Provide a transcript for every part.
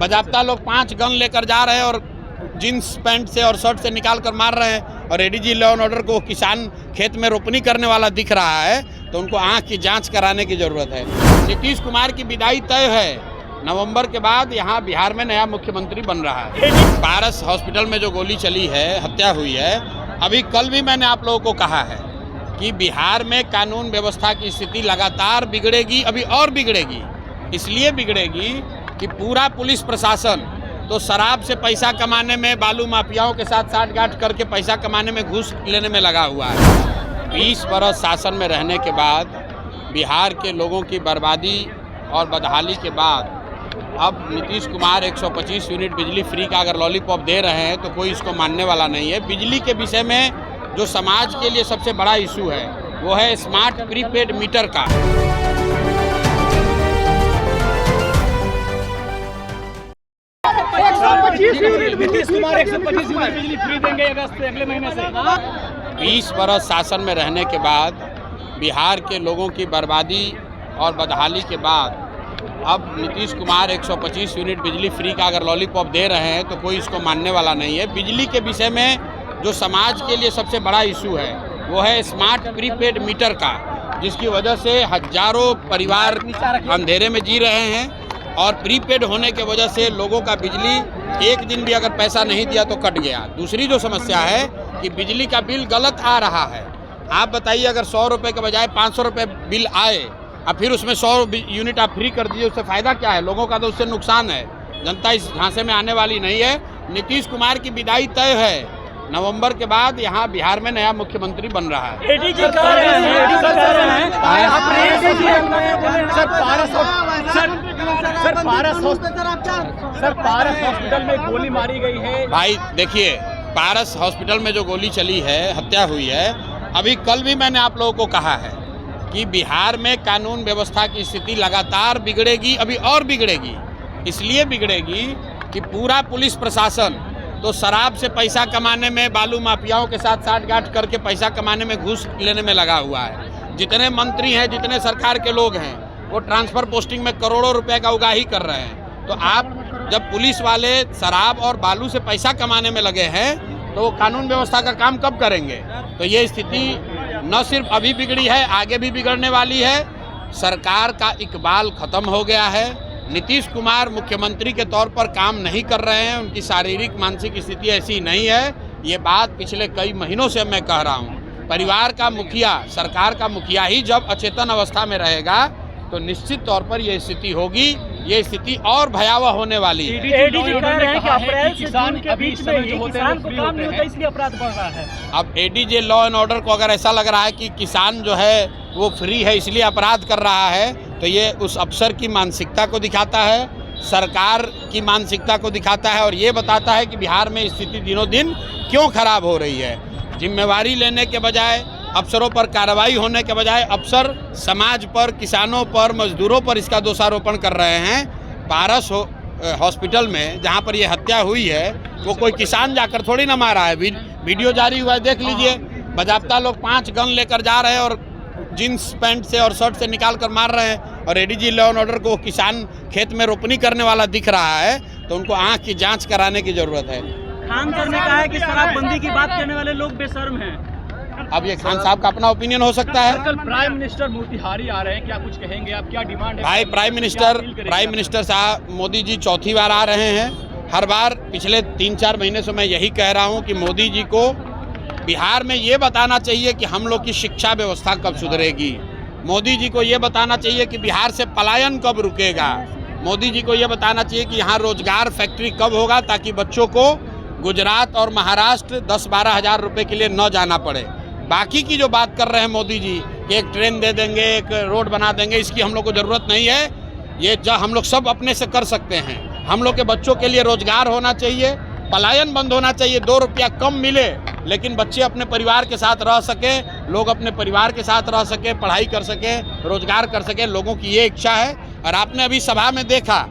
बाजाप्ता लोग 5 गन लेकर जा रहे हैं और जींस पैंट से और शर्ट से निकाल कर मार रहे हैं और एडीजी लॉ एंड ऑर्डर को किसान खेत में रोपनी करने वाला दिख रहा है तो उनको आंख की जांच कराने की जरूरत है। नीतीश कुमार की विदाई तय है। नवंबर के बाद यहाँ बिहार में नया मुख्यमंत्री बन रहा है। पारस हॉस्पिटल में जो गोली चली है, हत्या हुई है, अभी कल भी मैंने आप लोगों को कहा है कि बिहार में कानून व्यवस्था की स्थिति लगातार बिगड़ेगी, अभी और बिगड़ेगी। इसलिए बिगड़ेगी कि पूरा पुलिस प्रशासन तो शराब से पैसा कमाने में, बालू माफियाओं के साथ साठगांठ करके पैसा कमाने में, घूस लेने में लगा हुआ है। 20 बरस शासन में रहने के बाद, बिहार के लोगों की बर्बादी और बदहाली के बाद अब नीतीश कुमार 125 यूनिट बिजली फ्री का अगर लॉलीपॉप दे रहे हैं तो कोई इसको मानने वाला नहीं है। बिजली के विषय में जो समाज के लिए सबसे बड़ा इशू है वो है स्मार्ट प्रीपेड मीटर का। नीतीश कुमार 125 यूनिट बिजली फ्री देंगे अगले महीने से। 20 बरस शासन में रहने के बाद, बिहार के लोगों की बर्बादी और बदहाली के बाद अब नीतीश कुमार 125 यूनिट बिजली फ्री का अगर लॉलीपॉप दे रहे हैं तो कोई इसको मानने वाला नहीं है। बिजली के विषय में जो समाज के लिए सबसे बड़ा इशू है वो है स्मार्ट प्रीपेड मीटर का, जिसकी वजह से हजारों परिवार अंधेरे में जी रहे हैं और प्रीपेड होने के वजह से लोगों का बिजली एक दिन भी अगर पैसा नहीं दिया तो कट गया। दूसरी जो समस्या है कि बिजली का बिल गलत आ रहा है। आप बताइए, अगर 100 रुपये के बजाय 500 रुपये बिल आए अब फिर उसमें 100 यूनिट आप फ्री कर दीजिए, उससे फ़ायदा क्या है? लोगों का तो उससे नुकसान है। जनता इस झांसे में आने वाली नहीं है। नीतीश कुमार की विदाई तय है। नवंबर के बाद यहाँ बिहार में नया मुख्यमंत्री बन रहा है। पारस हॉस्पिटल में गोली मारी गई है। भाई देखिए, पारस हॉस्पिटल में जो गोली चली है, हत्या हुई है, अभी कल भी मैंने आप लोगों को कहा है कि बिहार में कानून व्यवस्था की स्थिति लगातार बिगड़ेगी, अभी और बिगड़ेगी। इसलिए बिगड़ेगी कि पूरा पुलिस प्रशासन तो शराब से पैसा कमाने में, बालू माफियाओं के साथ साठगांठ करके पैसा कमाने में, घूस लेने में लगा हुआ है। जितने मंत्री हैं, जितने सरकार के लोग हैं, वो ट्रांसफ़र पोस्टिंग में करोड़ों रुपए का उगाही कर रहे हैं। तो आप जब पुलिस वाले शराब और बालू से पैसा कमाने में लगे हैं तो कानून व्यवस्था का काम कब करेंगे? तो ये स्थिति न सिर्फ अभी बिगड़ी है, आगे भी बिगड़ने वाली है। सरकार का इकबाल खत्म हो गया है। नीतीश कुमार मुख्यमंत्री के तौर पर काम नहीं कर रहे हैं। उनकी शारीरिक मानसिक स्थिति ऐसी नहीं है। ये बात पिछले कई महीनों से मैं कह रहा हूँ। परिवार का मुखिया, सरकार का मुखिया ही जब अचेतन अवस्था में रहेगा तो निश्चित तौर पर यह स्थिति होगी। ये स्थिति और भयावह होने वाली है। एडीजी कह रहे हैं कि अप्रैल से जून के बीच में किसान को काम नहीं होता, इसलिए अपराध बढ़ रहा है। अब एडीजी लॉ एंड ऑर्डर को अगर ऐसा लग रहा है कि किसान जो है वो फ्री है इसलिए अपराध कर रहा है, तो ये उस अफसर की मानसिकता को दिखाता है, सरकार की मानसिकता को दिखाता है और ये बताता है कि बिहार में स्थिति दिनों दिन क्यों खराब हो रही है। जिम्मेवारी लेने के बजाय, अफसरों पर कार्रवाई होने के बजाय अफसर समाज पर, किसानों पर, मजदूरों पर इसका दोषारोपण कर रहे हैं। पारस हॉस्पिटल में जहां पर ये हत्या हुई है वो कोई किसान जाकर थोड़ी ना मारा है। वीडियो जारी हुआ है, देख लीजिए। बाजाप्ता लोग 5 गन लेकर जा रहे हैं और जींस पैंट से और शर्ट से निकाल कर मार रहे हैं और एडीजी लॉ एंड ऑर्डर को किसान खेत में रोपनी करने वाला दिख रहा है तो उनको आंख की जाँच कराने की जरूरत है। खान सर ने कहा है कि शराबबंदी की बात करने वाले लोग बेशर्म हैं। अब ये खान साहब का अपना ओपिनियन हो सकता है। कल प्राइम मिनिस्टर मोतिहारी आ रहे हैं, क्या कुछ कहेंगे आप? क्या डिमांड है? भाई प्राइम मिनिस्टर साहब मोदी जी चौथी बार आ रहे हैं। हर बार पिछले 3-4 महीने से मैं यही कह रहा हूं कि मोदी जी को बिहार में ये बताना चाहिए कि हम लोग की शिक्षा व्यवस्था कब सुधरेगी। मोदी जी को ये बताना चाहिए कि बिहार से पलायन कब रुकेगा। मोदी जी को ये बताना चाहिए कि यहाँ रोजगार फैक्ट्री कब होगा ताकि बच्चों को गुजरात और महाराष्ट्र 10-12 हज़ार रुपये के लिए न जाना पड़े। बाकी की जो बात कर रहे हैं मोदी जी कि एक ट्रेन दे देंगे, एक रोड बना देंगे, इसकी हम लोग को ज़रूरत नहीं है। ये जो हम लोग सब अपने से कर सकते हैं। हम लोग के बच्चों के लिए रोजगार होना चाहिए, पलायन बंद होना चाहिए। 2 रुपया कम मिले लेकिन बच्चे अपने परिवार के साथ रह सकें, लोग अपने परिवार के साथ रह सकें, पढ़ाई कर सकें, रोजगार कर सकें। लोगों की ये इच्छा है। और आपने अभी सभा में देखा,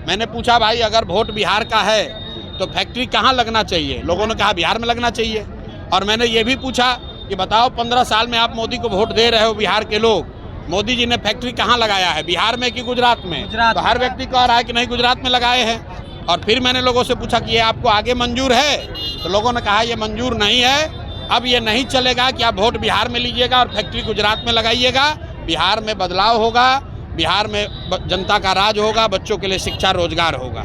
मैंने पूछा भाई अगर वोट बिहार का है तो फैक्ट्री कहाँ लगना चाहिए? लोगों ने कहा बिहार में लगना चाहिए। और मैंने ये भी पूछा कि बताओ 15 साल में आप मोदी को वोट दे रहे हो, बिहार के लोग, मोदी जी ने फैक्ट्री कहाँ लगाया है, बिहार में कि गुजरात में? तो हर व्यक्ति कह रहा है कि नहीं गुजरात में लगाए हैं। और फिर मैंने लोगों से पूछा कि ये आपको आगे मंजूर है, तो लोगों ने कहा ये मंजूर नहीं है, अब ये नहीं चलेगा कि आप वोट बिहार में लीजिएगा और फैक्ट्री गुजरात में लगाइएगा। बिहार में बदलाव होगा, बिहार में जनता का राज होगा, बच्चों के लिए शिक्षा रोजगार होगा।